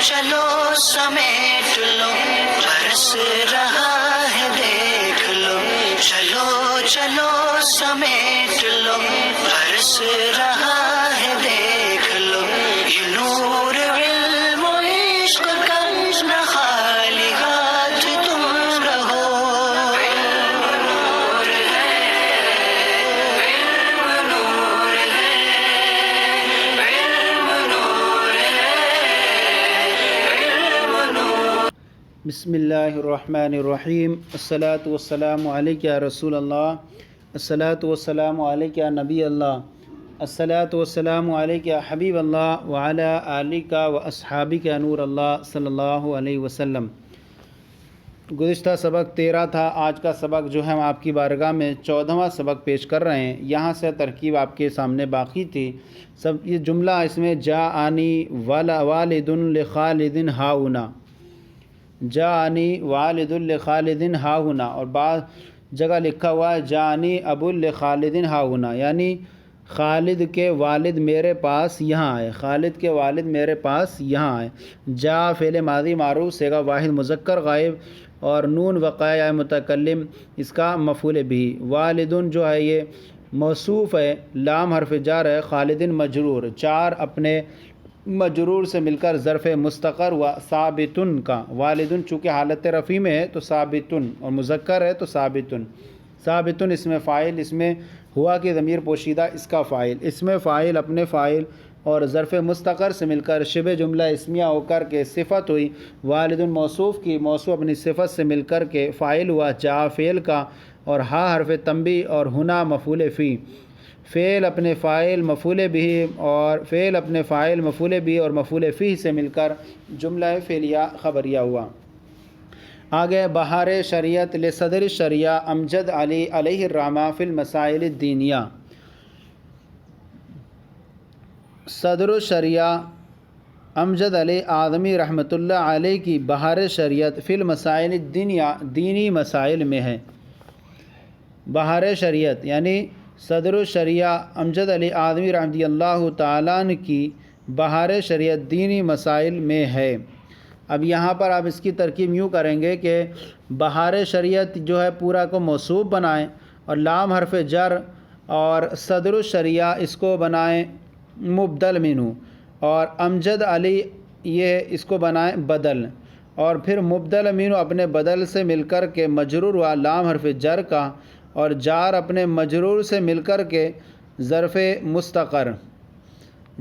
چلو سمیٹ لو برس رہا ہے دیکھ لو، چلو چلو سمیٹ لو برس رہا ہے دیکھ لو، یہ نور علم و عشق کا نہ خالی ہاتھ تم رہو۔ علم نور ہے، علم نور ہے، علم نور ہے، علم نور۔ بسم اللہ الرحمن الرحیم، الصلاۃ والسلام علیک یا رسول اللہ، الصلاۃ والسلام علیک یا نبی اللہ، الصلاۃ والسلام علیک یا حبیب اللہ وعلی آلک و اصحابک یا نور اللہ صلی اللہ علیہ وسلم۔ گزشتہ سبق 13 تھا، آج کا سبق جو ہے ہم آپ کی بارگاہ میں 14واں سبق پیش کر رہے ہیں۔ یہاں سے ترکیب آپ کے سامنے باقی تھی۔ یہ جملہ اس میں جاءنی والد لخالد ہاہنا، جاءنی والد لخالد ہاہنا، اور بعض جگہ لکھا ہوا ہے جاءنی ابو لخالد ہاہنا، یعنی خالد کے والد میرے پاس یہاں آئے، خالد کے والد میرے پاس یہاں آئے۔ جا فعل ماضی معروف صیغہ واحد مذکر غائب، اور نون وقع متکلم اس کا مفعول بھی۔ والدن جو ہے یہ موصوف ہے، لام حرف جر ہے، خالدن مجرور، چار اپنے مجرور سے مل کر ظرف مستقر ہوا ثابتن کا۔ والدن چونکہ حالت رفع میں ہے تو ثابتن، اور مذکر ہے تو ثابتن۔ ثابتن اس میں فاعل، اس میں ہوا کی ضمیر پوشیدہ، اس کا فاعل، اس میں فاعل اپنے فاعل اور ظرف مستقر سے مل کر شبہ جملہ اسمیہ ہو کر کے صفت ہوئی۔ والدن موصوف کی، موصوف اپنی صفت سے مل کر کے فاعل ہوا جا فعل کا، اور ہا حرف تنبیہ اور ہنا مفعول فی۔ فعل اپنے فاعل مفعول بھی، اور فعل اپنے فاعل مفعول بھی اور مفعول فی سے مل کر جملہ فعلیہ خبریہ ہوا۔ آگے بہار شریعت لصدر الشریعہ امجد علی علیہ الرحمہ فی المسائل الدینیہ۔ صدر الشریعہ امجد علی اعظمی رحمۃ اللہ علیہ کی بہار شریعت فی المسائل الدینیہ دینی مسائل میں ہے۔ بہار شریعت یعنی صدر الشریعہ امجد علی اعظمی رحمۃ اللہ تعالیٰ عنہ کی بہار شریعت دینی مسائل میں ہے۔ اب یہاں پر آپ اس کی ترکیب یوں کریں گے کہ بہار شریعت جو ہے پورا کو موصوف بنائیں، اور لام حرف جر، اور صدر الشریعہ اس کو بنائیں مبدل منہ، اور امجد علی یہ اس کو بنائیں بدل، اور پھر مبدل منہ اپنے بدل سے مل کر کے مجرور ہوا لام حرف جر کا، اور جار اپنے مجرور سے مل کر کے ظرف مستقر،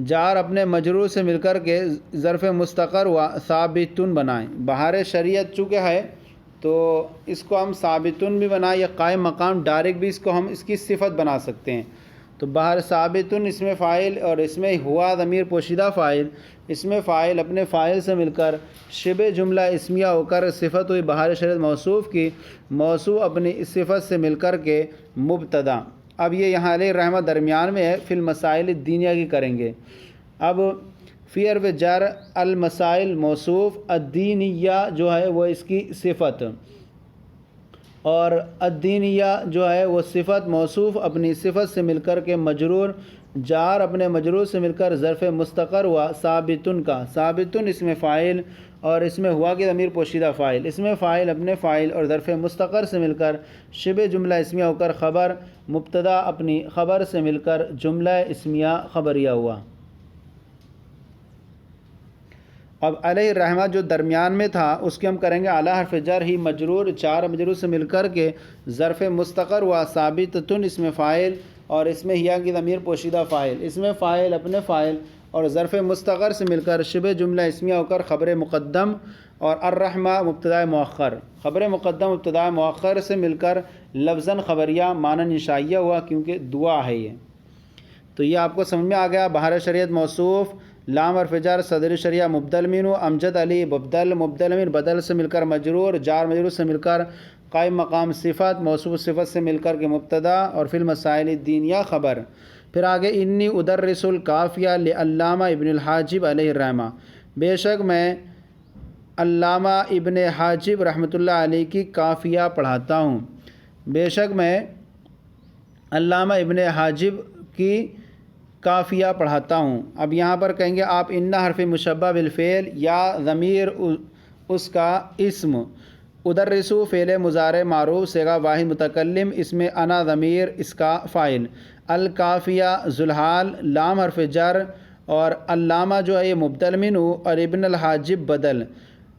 جار اپنے مجرور سے مل کر کے ظرف مستقر ہوا ثابتن بنائیں۔ بہار شریعت چونکہ ہے تو اس کو ہم ثابتن بھی بنائیں، یا قائم مقام ڈائریکٹ بھی اس کو ہم اس کی صفت بنا سکتے ہیں۔ تو بہار ثابتن اس میں فاعل، اور اس میں ہوا ضمیر پوشیدہ فاعل، اس میں فاعل اپنے فاعل سے مل کر شبہ جملہ اسمیہ ہو کر صفت ہوئی بہار شریعت موصوف کی، موصوف اپنی اس صفت سے مل کر کے مبتدا۔ اب یہ یہاں علیہ الرحمہ درمیان میں ہے، فی المسائل الدینیہ کی کریں گے۔ اب فی حرف جر المسائل موصوف، الدینیہ جو ہے وہ اس کی صفت، اور الدینیہ جو ہے وہ صفت موصوف اپنی صفت سے مل کر کے مجرور، جار اپنے مجرور سے مل کر ظرف مستقر ہوا ثابتن کا۔ ثابتن اس میں فاعل، اور اس میں ہوا کی ضمیر پوشیدہ فاعل، اس میں فاعل اپنے فاعل اور ظرف مستقر سے مل کر شبہ جملہ اسمیہ ہو کر خبر، مبتدا اپنی خبر سے مل کر جملہ اسمیہ خبریہ ہوا۔ اب علیہ الرحمہ جو درمیان میں تھا اس کے ہم کریں گے اعلیٰ حرف جر ہی مجرور، چار مجرور سے مل کر کے ظرف مستقر ہوا ثابتن اس میں فاعل، اور اس میں ہیا کی ضمیر پوشیدہ فاعل، اس میں فاعل اپنے فاعل اور ظرف مستقر سے مل کر شبہ جملہ اسمیہ ہو کر خبر مقدم، اور الرحمہ مبتدا مؤخر، خبر مقدم مبتدا مؤخر سے مل کر لفظاً خبریہ معنی انشائیہ ہوا، کیونکہ دعا ہے یہ۔ تو یہ آپ کو سمجھ میں آ گیا۔ بہار شریعت موصوف، لام حرف جر، صدر شریعہ مبدل منہ، امجد علی مبدل، مبدل من بدل سے مل کر مجرور، جار مجرور سے مل کر قائم مقام صفت، موصوف صفت سے مل کر کے مبتدا، اور فی المسائل الدینیہ خبر۔ پھر آگے انی ادرس الکافیہ لعلامہ ابن الحاجب علیہ الرحمہ، بے شک میں علامہ ابن حاجب رحمۃ اللہ علیہ کی کافیہ پڑھاتا ہوں، بے شک میں علامہ ابن حاجب کی کافیہ پڑھاتا ہوں۔ اب یہاں پر کہیں گے آپ ان حرف مشبہ بالفعل یا ضمیر اس کا اسم، ادرسو فعل مضارع معروف صیغہ واحد متکلم، اس میں انا ضمیر اس کا فاعل، الکافیہ ذوالحال لام حرف جر، اور علامہ جو ہے یہ مبدل منہ، اور ابن الحاجب بدل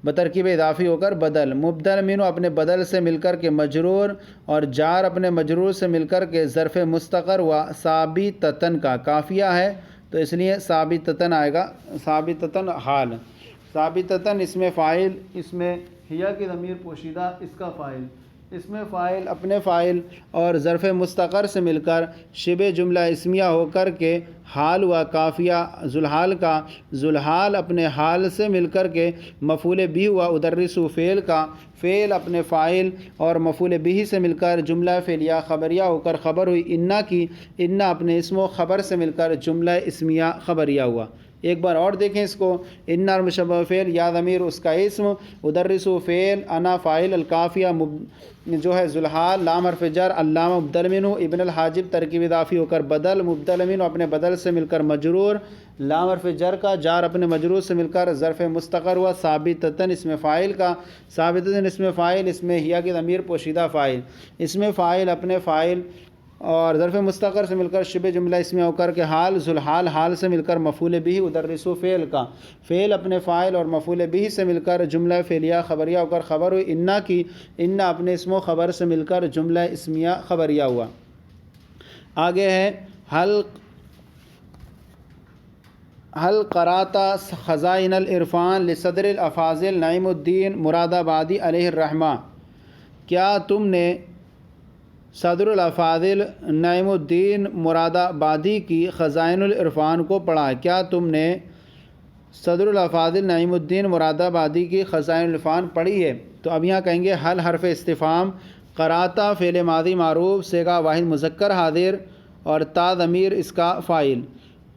بترکیب اضافی ہو کر بدل، مبدل منہ اپنے بدل سے مل کر کے مجرور، اور جار اپنے مجرور سے مل کر کے ظرف مستقر و ثابتتن کا کافیہ ہے، تو اس لیے ثابتتن آئے گا، ثابتتن حال، ثابتتن اس میں فاعل، اس میں ہیا کی ضمیر پوشیدہ اس کا فاعل، اس میں فاعل اپنے فاعل اور ظرف مستقر سے مل کر شبہ جملہ اسمیہ ہو کر کے حال ہوا کافیہ ذوالحال کا، ذوالحال اپنے حال سے مل کر کے مفعول بھی ہوا ادرسو فعل کا، فعل اپنے فاعل اور مفعول بھی سے مل کر جملہ فعلیہ خبریہ ہو کر خبر ہوئی انا کی، انا اپنے اسم و خبر سے مل کر جملہ اسمیہ خبریہ ہوا۔ ایک بار اور دیکھیں اس کو، ان اور مشبہ فعل یا ضمیر اس کا اسم، ادرسو فعل، انا فاعل، الکافیہ جو ہے ذوالحال لام حرف جر، علامہ مبدل منہ، ابن الحاجب ترکیب اضافی ہو کر بدل، مبدل منہ اپنے بدل سے مل کر مجرور، لام حرف جر کا، جار اپنے مجرور سے مل کر ظرف مستقر ہوا ثابتتن اس میں فاعل کا، ثابتتن اس میں فاعل، اس میں ہیا کی ضمیر پوشیدہ فاعل، اس میں فاعل اپنے فاعل اور ظرف مستقر سے مل کر شبہ جملہ اس میں ہو کر کے حال، ذوالحال حال سے مل کر مفعول بھی ادرسو فعل کا، فعل اپنے فاعل اور مفعول بھی سے مل کر جملہ فعلیہ خبریہ ہو کر خبر ہوئی انا کی، انا اپنے اسم و خبر سے مل کر جملہ اسمیہ خبریہ ہوا۔ آگے ہے حل قراتا خزائن العرفان لصدر الافاضل نعیم الدین مراد آبادی علیہ الرحمہ، کیا تم نے صدر الافاضل نعیم الدین مراد آبادی کی خزائن العرفان کو پڑھا؟ کیا تم نے صدر الافاضل نعیم الدین مراد آبادی کی خزائن العرفان پڑھی ہے؟ تو اب یہاں کہیں گے حل حرف استفہام، قراتا فعل ماضی معروف صیغہ واحد مذکر حاضر اور تا ضمیر اس کا فاعل،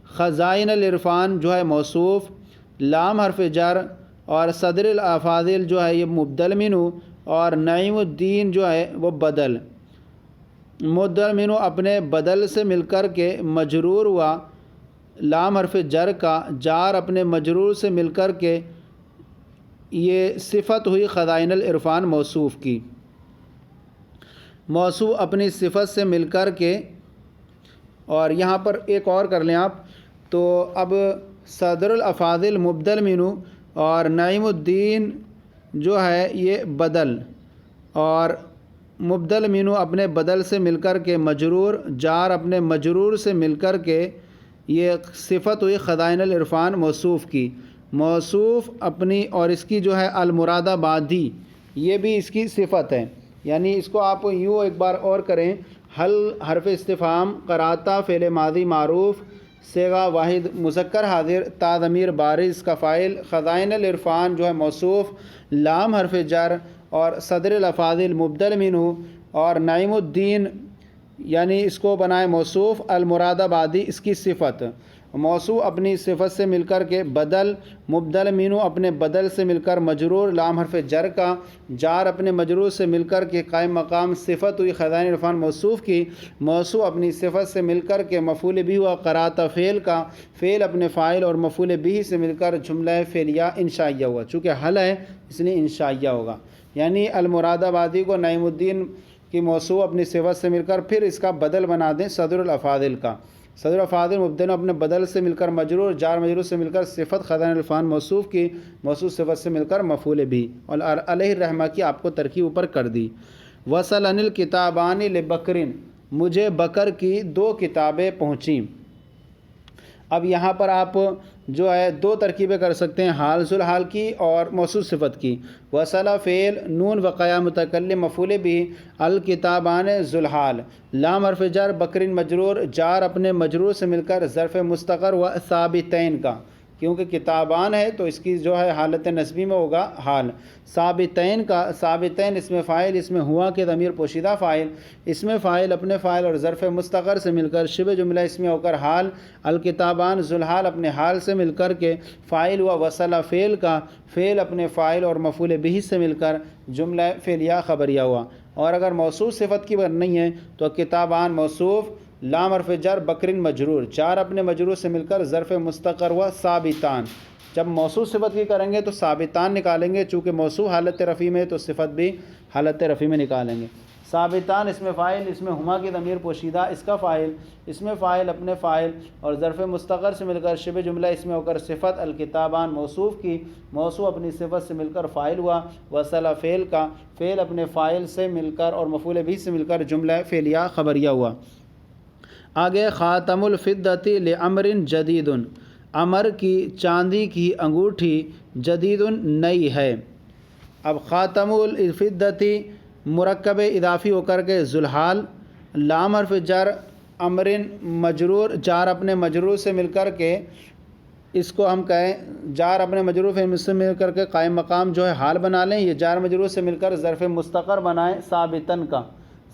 خزائن العرفان جو ہے موصوف، لام حرف جر، اور صدر الافاضل جو ہے یہ مبدل منہ، اور نعیم الدین جو ہے وہ بدل، مبدل منہ اپنے بدل سے مل کر کے مجرور ہوا، لام حرف جر کا، جار اپنے مجرور سے مل کر کے یہ صفت ہوئی خزائن العرفان موصوف کی، موصوف اپنی صفت سے مل کر کے، اور یہاں پر ایک اور کر لیں آپ، تو اب صدر الافاضل مبدل منہ اور نعیم الدین جو ہے یہ بدل، اور مبدل منہ اپنے بدل سے مل کر کے مجرور، جار اپنے مجرور سے مل کر کے یہ صفت ہوئی خزائن العرفان موصوف کی، موصوف اپنی اور اس کی جو ہے المراد آبادی یہ بھی اس کی صفت ہے، یعنی اس کو آپ یوں ایک بار اور کریں، حل حرف استفہام، قراتا فعل ماضی معروف صیغہ واحد مذکر حاضر، تا ضمیر بارز کا فاعل، خزائن العرفان جو ہے موصوف، لام حرف جر، اور صدر الافاضل مبدل منہ، اور نعیم الدین یعنی اس کو بنائے موصوف، المراد آبادی اس کی صفت، موصوف اپنی صفت سے مل کر کے بدل، مبدل منہ اپنے بدل سے مل کر مجرور، لام حرف جر کا، جار اپنے مجرور سے مل کر کے قائم مقام صفت ہوئی خزائن العرفان موصوف کی، موصوف اپنی صفت سے مل کر کے مفعول بھی ہوا قراتا فعل کا، فعل اپنے فاعل اور مفعول بھی سے مل کر جملہ فعلیہ انشائیہ ہوا، چونکہ حل ہے اس لیے انشائیہ ہوگا، یعنی المراد آبادی کو نعیم الدین کی موصوف اپنی صفت سے مل کر پھر اس کا بدل بنا دیں صدر الافاضل کا، صدر الافاضل مبدل اپنے بدل سے مل کر مجرور، جار مجرور سے مل کر صفت خزائن العرفان موصوف کی، موصوف صفت سے مل کر مفعول بھی، اور علیہ الرحمہ کی آپ کو ترکیب اوپر کر دی۔ وصلنی الکتابان لبکرن، مجھے بکر کی 2 کتابیں پہنچیں۔ اب یہاں پر آپ جو ہے 2 ترکیبیں کر سکتے ہیں، حال ذوالحال کی اور موصوف صفت کی، وصل فعل، نون وقیا متکلم مفعول بھی، الکتابان ذوالحال، لام حرف جر، بکرن مجرور، جار اپنے مجرور سے مل کر ظرف مستقر و ثابتین کا، کیونکہ کتابان ہے تو اس کی جو ہے حالت نصبی میں ہوگا حال، ثابتین کا، ثابتین اس میں فاعل، اس میں ہوا کے ضمیر پوشیدہ فاعل، اس میں فاعل اپنے فاعل اور ظرف مستقر سے مل کر شبہ جملہ اس میں ہو کر حال، الکتابان ذوالحال اپنے حال سے مل کر کے فاعل ہوا وصل فعل کا، فعل اپنے فاعل اور مفعول بھی سے مل کر جملہ فعلیہ خبریہ ہوا، اور اگر موصوف صفت کی بات نہیں ہے تو کتابان موصوف لام حرف جر بکرن مجرور، جار اپنے مجرور سے مل کر ظرف مستقر ہوا ثابتان۔ جب موصوف صفت کی کریں گے تو ثابتان نکالیں گے، چونکہ موصوف حالت رفع میں تو صفت بھی حالت رفع میں نکالیں گے۔ ثابتان اس میں فاعل، اس میں ہما کی ضمیر پوشیدہ، اس کا فاعل، اس میں فاعل اپنے فاعل اور ظرف مستقر سے مل کر شبہ جملہ اس میں ہو کر صفت الکتابان موصوف کی، موصوف اپنی صفت سے مل کر فاعل ہوا، وصل فعل کا، فعل اپنے فاعل سے مل کر اور مفعول بھی سے مل کر جملہ فعلیہ خبریہ ہوا۔ آگے خاتم الفدۃ لعمر جدید، عمر کی چاندی کی انگوٹھی جدید نئی ہے۔ اب خاتم الفدۃ مرکب اضافی ہو کر کے ذوالحال، لام حرف جر امر مجرور، جار اپنے مجرور سے مل کر کے اس کو ہم کہیں جار اپنے مجرور سے مل کر کے قائم مقام جو ہے حال بنا لیں، یہ جار مجرور سے مل کر ظرف مستقر بنائیں ثابتن کا۔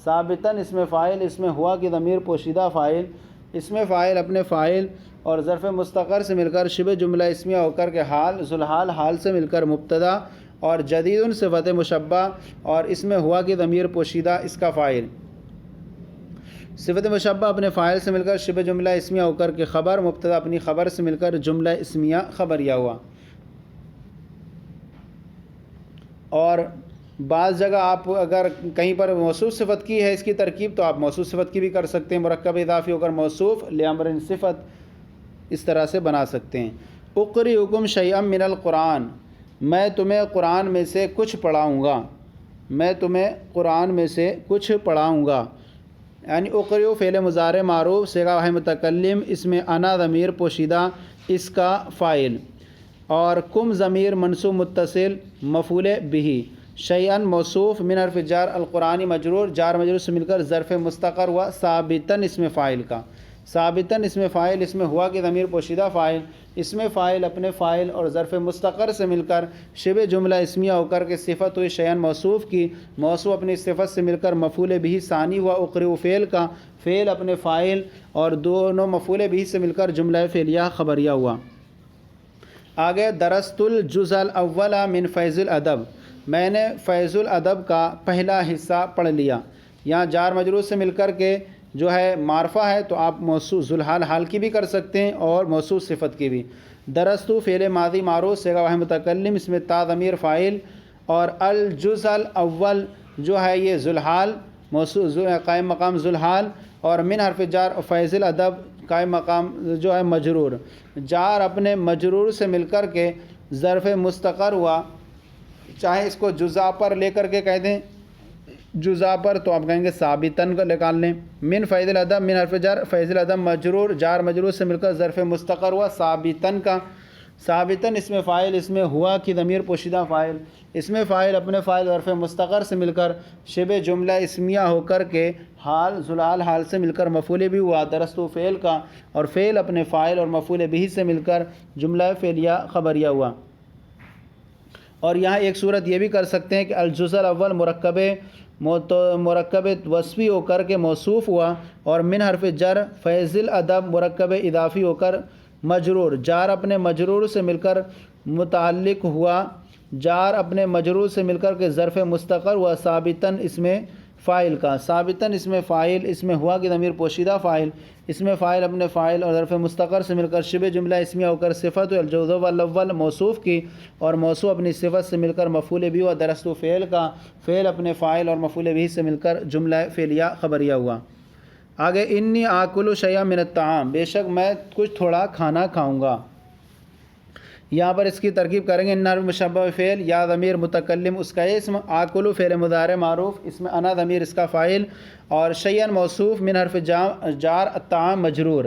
ثابتن اس میں فاعل، اس میں ہوا کی ضمیر پوشیدہ فاعل، اس میں فاعل اپنے فاعل اور ظرف مستقر سے مل کر شبہ جملہ اسمیہ ہو کر کے حال، ذوالحال حال سے مل کر مبتدا اور جدید صفت مشبہ اور اس میں ہوا کی ضمیر پوشیدہ اس کا فاعل، صفت مشبہ اپنے فاعل سے مل کر شبہ جملہ اسمیہ ہو کر کے خبر، مبتدا اپنی خبر سے مل کر جملہ اسمیہ خبریہ ہوا۔ اور بعض جگہ آپ اگر کہیں پر موصوف صفت کی ہے اس کی ترکیب تو آپ موصوف صفت کی بھی کر سکتے ہیں، مرکب اضافی ہو کر موصوف لامر صفت اس طرح سے بنا سکتے ہیں۔ اقرئکم شیئا من القرآن، میں تمہیں قرآن میں سے کچھ پڑھاؤں گا، میں تمہیں قرآن میں سے کچھ پڑھاؤں گا، یعنی اقرئ فعل مضارع معروف صیغہ واحد متکلم، اس میں انا ضمیر پوشیدہ اس کا فاعل اور کم ضمیر منصوب متصل مفعول بہ، شیئا موصوف من حرف جار القرآنی مجرور، جار مجرور سے مل کر ظرف مستقر ہوا ثابتاً اس میں فاعل کا، ثابتاً اس میں فاعل، اس میں ہوا کی ضمیر پوشیدہ فاعل، اس میں فاعل اپنے فاعل اور ظرف مستقر سے مل کر شبہ جملہ اسمیہ ہو کر کے صفت ہوئی شیئا موصوف کی، موصوف اپنی صفت سے مل کر مفعول بہ ثانی ہوا، اقرئ فعل کا، فعل اپنے فاعل اور دونوں مفعول بہ سے مل کر جملہ فعلیہ خبریہ ہوا۔ آگے درست الجزء الاول من فیض الادب، میں نے فیض الادب کا پہلا حصہ پڑھ لیا۔ یہاں جار مجرور سے مل کر کے جو ہے معرفہ ہے تو آپ موصوف ذوالحال حال کی بھی کر سکتے ہیں اور موصوف صفت کی بھی۔ درست فعل ماضی معروف صیغہ واحد متکلم، اس میں تا ضمیر فاعل اور الجزء الاول جو ہے یہ ذوالحال موصوف قائم مقام ذوالحال اور من حرف جار فیض الادب قائم مقام جو ہے مجرور، جار اپنے مجرور سے مل کر کے ظرف مستقر ہوا، چاہے اس کو جزا پر لے کر کے کہہ دیں، جزا پر تو آپ کہیں گے ثابتاً کو نکال لیں، من فیض الادب من حرف جر فیض الادب مجرور، جار مجرور سے مل کر ظرف مستقر ہوا ثابتاً کا، ثابتاً اس میں فاعل، اس میں ہوا کی ضمیر پوشیدہ فاعل، اس میں فاعل اپنے فاعل ظرف مستقر سے مل کر شبہ جملہ اسمیہ ہو کر کے حال، ذوالحال حال سے مل کر مفعول بھی ہوا، درست فعل کا اور فعل اپنے فاعل اور مفعول بھی سے مل کر جملہ فعلیہ خبریہ ہوا۔ اور یہاں ایک صورت یہ بھی کر سکتے ہیں کہ الجزء الاول مرکب وصفی ہو کر کے موصوف ہوا اور من حرف جر فیض الادب مرکب اضافی ہو کر مجرور، جار اپنے مجرور سے مل کر متعلق ہوا، جار اپنے مجرور سے مل کر کے ظرف مستقر ہوا ثابتاً اس میں فاعل کا، ثابتاً اس میں فاعل، اس میں ہوا کی ضمیر پوشیدہ فاعل، اس میں فاعل اپنے فاعل اور ظرف مستقر سے مل کر شبہ جملہ اسمیہ ہو کر صفت الجزء الاول موصوف کی اور موصوف اپنی صفت سے مل کر مفعول بھی ہوا، درست فعل کا، فعل اپنے فاعل اور مفعول بھی سے مل کر جملہ فعلیہ خبریہ ہوا۔ آگے انی آکل شیئا من الطعام، بے شک میں کچھ تھوڑا کھانا کھاؤں گا، یہاں پر اس کی ترکیب کریں گے، ان مشبہ فعل یا ضمیر متکلم اس کا اسم، آکل فعل مضارع معروف، اس میں انا ضمیر اس کا فاعل اور شیئا موصوف من حرف جار الطعام مجرور،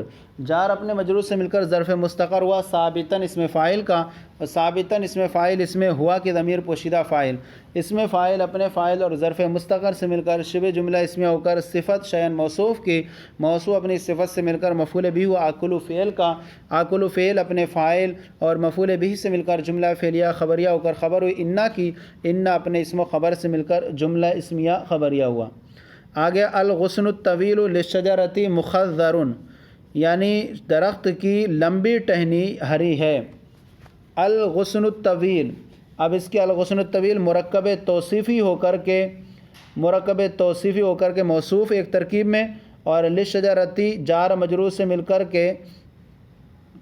جار اپنے مجرور سے مل کر ظرف مستقر ہوا ثابتاً اس میں فاعل کا اور ثابتاً اس میں فاعل، اس میں ہوا کی ضمیر پوشیدہ فاعل، اس میں فاعل اپنے فاعل اور ظرف مستقر سے مل کر شبہ جملہ اسمیہ ہو کر صفت شیئا موصوف کی، موصوف اپنی صفت سے مل کر مفعول بھی ہوا، آکل فعل کا، آکل فعل اپنے فاعل اور مفعول بھی سے مل کر جملہ فعلیہ خبریہ ہو کر خبر ہوئی انا کی، انا اپنے اسم و خبر سے مل کر جملہ اسمیہ خبریہ ہوا۔ آگے الغصن الطویل للشجرۃ مخضر، یعنی درخت کی لمبی ٹہنی ہری ہے، الغصن الطویل، اب اس کے الغصن الطویل مرکب توصیفی ہو کر کے موصوف ایک ترکیب میں اور للشجرتی جار مجرور سے مل کر کے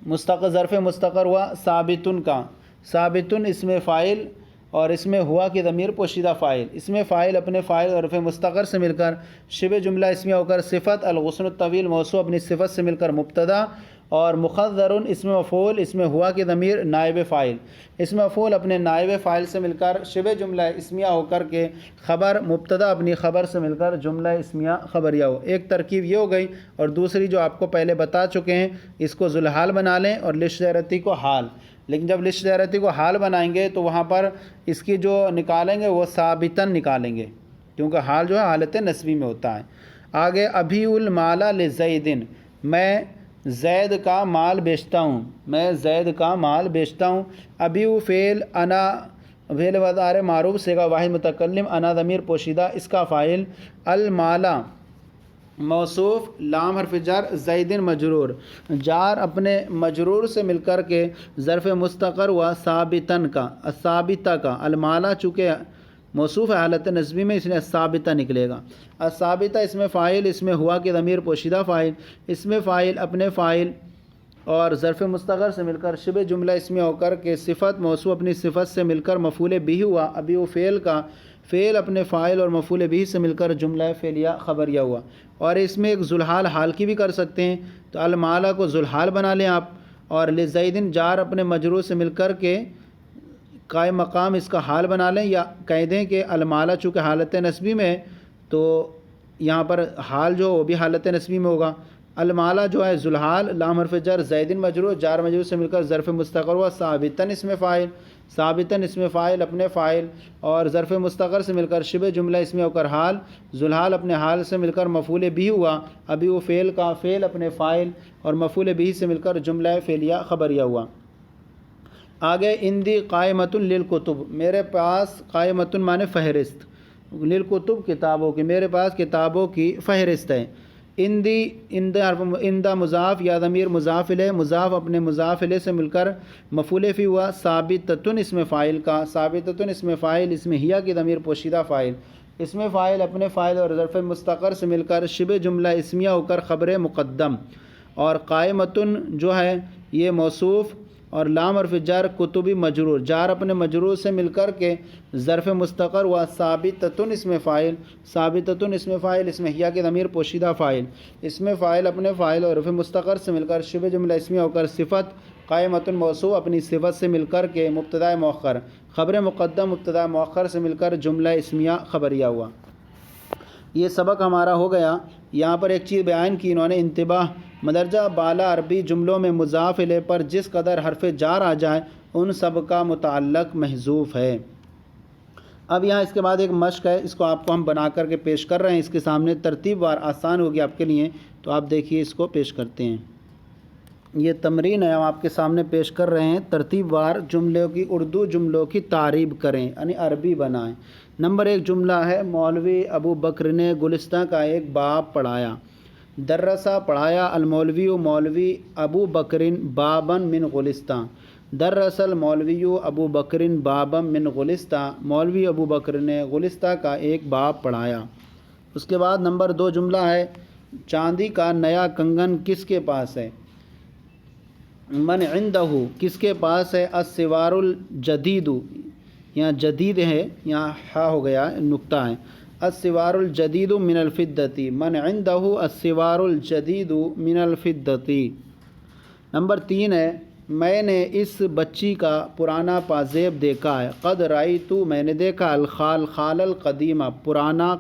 مستقر ظرف مستقر ہوا ثابتن کا، ثابتن اسم فاعل اور اس میں ہوا کی ضمیر پوشیدہ فاعل، اس میں فاعل اپنے فاعل اور ظرف مستقر سے مل کر شبہ جملہ اسمیہ ہو کر صفت الغصن الطویل موصوف اپنی صفت سے مل کر مبتدا، اور مخذرن اسم مفعول اس میں ہوا کی ضمیر نائب فاعل، اسم مفعول اپنے نائب فاعل سے مل کر شبہ جملہ اسمیہ ہو کر کے خبر مبتدا اپنی خبر سے مل کر جملہ اسمیہ خبریہ ہو۔ ایک ترکیب یہ ہو گئی، اور دوسری جو آپ کو پہلے بتا چکے ہیں اس کو ذوالحال بنا لیں اور للشجرتی کو حال، لیکن جب للشجرتی کو حال بنائیں گے تو وہاں پر اس کی جو نکالیں گے وہ ثابتاً نکالیں گے، کیونکہ حال جو ہے حالت نسبی میں ہوتا ہے۔ آگے ابھی المال لزیدن، میں زید کا مال بیچتا ہوں، میں زید کا مال بیچتا ہوں۔ ابھی فعل انا فعل وضارع معروف صیغہ واحد متکلم، انا ضمیر پوشیدہ اس کا فاعل، المالا موصوف لام حرف جر زیدن مجرور، جار اپنے مجرور سے مل کر کے ظرف مستقر ہوا ثابتن کا، الثابتہ کا، المالا چونکہ موصوف ہے حالت نسبی میں اس لیے الثابتہ نکلے گا۔ الثابتہ اس میں فاعل، اس میں ہوا کی ضمیر پوشیدہ فاعل، اس میں فاعل اپنے فاعل اور ظرف مستقر سے مل کر شبہ جملہ اسمیہ ہو کر کے صفت موصوف اپنی صفت سے مل کر مفعول بھی ہوا، ابھی وہ فعل کا، فعل اپنے فاعل اور مفعول بھی سے مل کر جملہ فعلیہ خبریہ ہوا۔ اور اس میں ایک ذوالحال حال کی بھی کر سکتے ہیں، تو المالا کو ذوالحال بنا لیں آپ، اور لزیدن جار اپنے مجرور سے مل کر کے قائم مقام اس کا حال بنا لیں، یا کہہ دیں کہ المالا چونکہ حالت نسبی میں ہے تو یہاں پر حال جو وہ بھی حالت نسبی میں ہوگا۔ المالا جو ہے ذوالحال لام حرف جر زیدن مجرور جار مجرور سے مل کر ظرف مستقر ہوا ثابتاً اسم فاعل، ثابتاً اسم فاعل اپنے فاعل اور ظرف مستقر سے مل کر شبہ جملہ اسمیہ ہو کر حال، ذوالحال اپنے حال سے مل کر مفعول بھی ہوا، ابھی وہ فعل کا، فعل اپنے فاعل اور مفعول بھی سے مل کر جملہ فعلیہ خبریہ ہوا۔ آگے اندی قائمۃ للکتب، میرے پاس قائمۃ معنی فہرست، للکتب کتابوں کی، میرے پاس کتابوں کی فہرست ہے۔ اندی اندہ مضاف یا ضمیر مضاف الیہ، مضاف اپنے مضاف الیہ سے مل کر مفعول فی ہوا، ثابتۃ اسم فاعل کا، ثابتۃ اسم فاعل اس میں ہیا کی ضمیر پوشیدہ فاعل، اس میں فاعل اپنے فاعل اور ظرف مستقر سے مل کر شبہ جملہ اسمیہ ہو کر خبر مقدم، اور قائمۃ جو ہے یہ موصوف اور لام حرف جر کتبی مجرور، جار اپنے مجرور سے مل کر کے ظرف مستقر ہوا ثابتۃ اسم فاعل، ثابتۃ اسم فاعل اس میں ہیا کی ضمیر پوشیدہ فاعل، اس میں فاعل اپنے فاعل اور حرف مستقر سے مل کر شبہ جملہ اسمیہ ہو کر صفت قائمۃ موصوف اپنی صفت سے مل کر کے مبتدا مؤخر، خبر مقدم مبتدا مؤخر سے مل کر جملہ اسمیہ خبریہ ہوا۔ یہ سبق ہمارا ہو گیا۔ یہاں پر ایک چیز بیان کی انہوں نے، انتباہ، مدرجہ بالا عربی جملوں میں مضاف الیہ پر جس قدر حرف جار آ جائے ان سب کا متعلق محذوف ہے۔ اب یہاں اس کے بعد ایک مشق ہے، اس کو آپ کو ہم بنا کر کے پیش کر رہے ہیں، اس کے سامنے ترتیب وار آسان ہوگی آپ کے لیے، تو آپ دیکھیے اس کو پیش کرتے ہیں۔ یہ تمرین ہے، ہم آپ کے سامنے پیش کر رہے ہیں، ترتیب وار جملوں کی، اردو جملوں کی تعریب کریں یعنی عربی بنائیں۔ نمبر 1 جملہ ہے، مولوی ابو بکر نے گلستان کا ایک باب پڑھایا۔ درسہ پڑھایا، المولوی مولوی ابو بکرن بابن من گلستان، درس المولوی ابو بکرن بابن من گلستان، مولوی ابو بکر نے گلستان کا ایک باب پڑھایا۔ اس کے بعد نمبر 2 جملہ ہے، چاندی کا نیا کنگن کس کے پاس ہے؟ من عندہ، کس کے پاس ہے؟ السوار الجدید، یہاں جدید ہے، یہاں ہا ہو گیا نقطہ ہے، السوار الجدید من الفدتی، من عندہ السوار الجدید من الفدتی۔ نمبر 3 ہے، میں نے اس بچی کا پرانا پازیب دیکھا ہے۔ قد رأیت، میں نے دیکھا، الخال خال القدیمہ، پرانا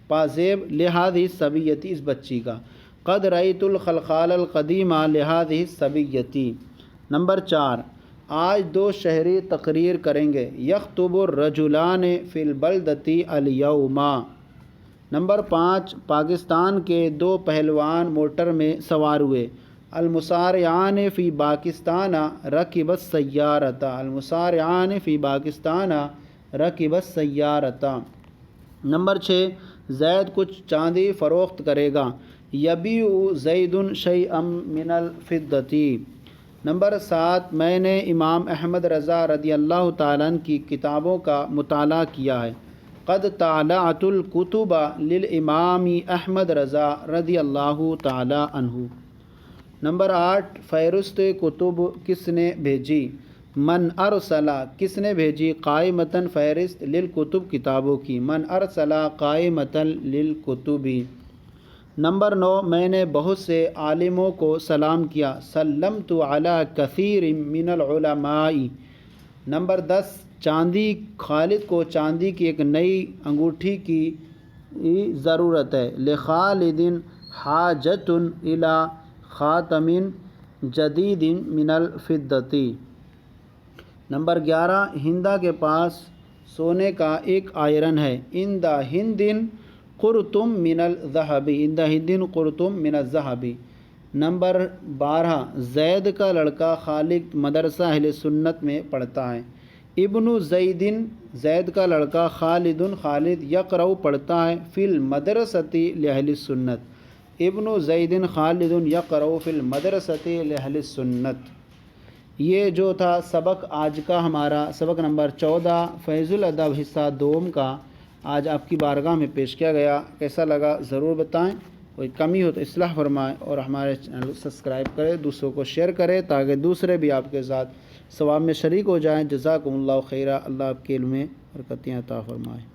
پازیب، لہذہ الصبیتی، اس بچی کا، قد رأیت الخلخال القدیمہ لہذہ الصبیتی۔ نمبر 4، آج 2 شہری تقریر کریں گے، یخطب الرجلان فی البلدۃ الیوم۔ نمبر 5، پاکستان کے 2 پہلوان موٹر میں سوار ہوئے، المصارعان فی پاکستان رکب السیارۃ، المصارعان فی پاکستان رکب السیارۃ۔ نمبر 6، زید کچھ چاندی فروخت کرے گا، یبیع زید شیئا من الفدۃ۔ نمبر 7، میں نے امام احمد رضا رضی اللہ تعالیٰ عنہ کی کتابوں کا مطالعہ کیا ہے، قد طالعت الکتب للامام احمد رضا رضی اللہ تعالی عنہ۔ نمبر 8، فہرست کتب کس نے بھیجی؟ من ارسلا، کس نے بھیجی؟ قائمتاً فہرست، للکتب کتابوں کی، من ارسلا قائمتاً للکتبی۔ نمبر 9، میں نے بہت سے عالموں کو سلام کیا، سلمت علی کثیر من العلماء۔ نمبر 10، چاندی، خالد کو چاندی کی ایک نئی انگوٹھی کی ضرورت ہے، لخالد حاجۃ الی خاتم جدید من الفضۃ۔ نمبر 11، ہندا کے پاس سونے کا ایک آئرن ہے، عند ہند قرطم من الذهب، عند ہند قرطم من الذهب۔ نمبر 12، زید کا لڑکا خالد مدرسہ اہل سنت میں پڑھتا ہے، ابن زید، زید کا لڑکا خالد، خالد یقرأ پڑھتا ہے، فی المدرسۃ لأہل السنت، ابن زید خالد یقرأ فی المدرسۃ لأہل السنت۔ یہ جو تھا سبق آج کا ہمارا، سبق نمبر 14 فیض الادب حصہ دوم کا، آج آپ کی بارگاہ میں پیش کیا گیا۔ کیسا لگا ضرور بتائیں، کوئی کمی ہو تو اصلاح فرمائیں، اور ہمارے چینل کو سبسکرائب کریں، دوسروں کو شیئر کریں تاکہ دوسرے بھی آپ کے ساتھ ثواب میں شریک ہو جائیں۔ جزاکم اللہ خیرہ، اللہ آپ کے علم میں برکتیں عطا فرمائے۔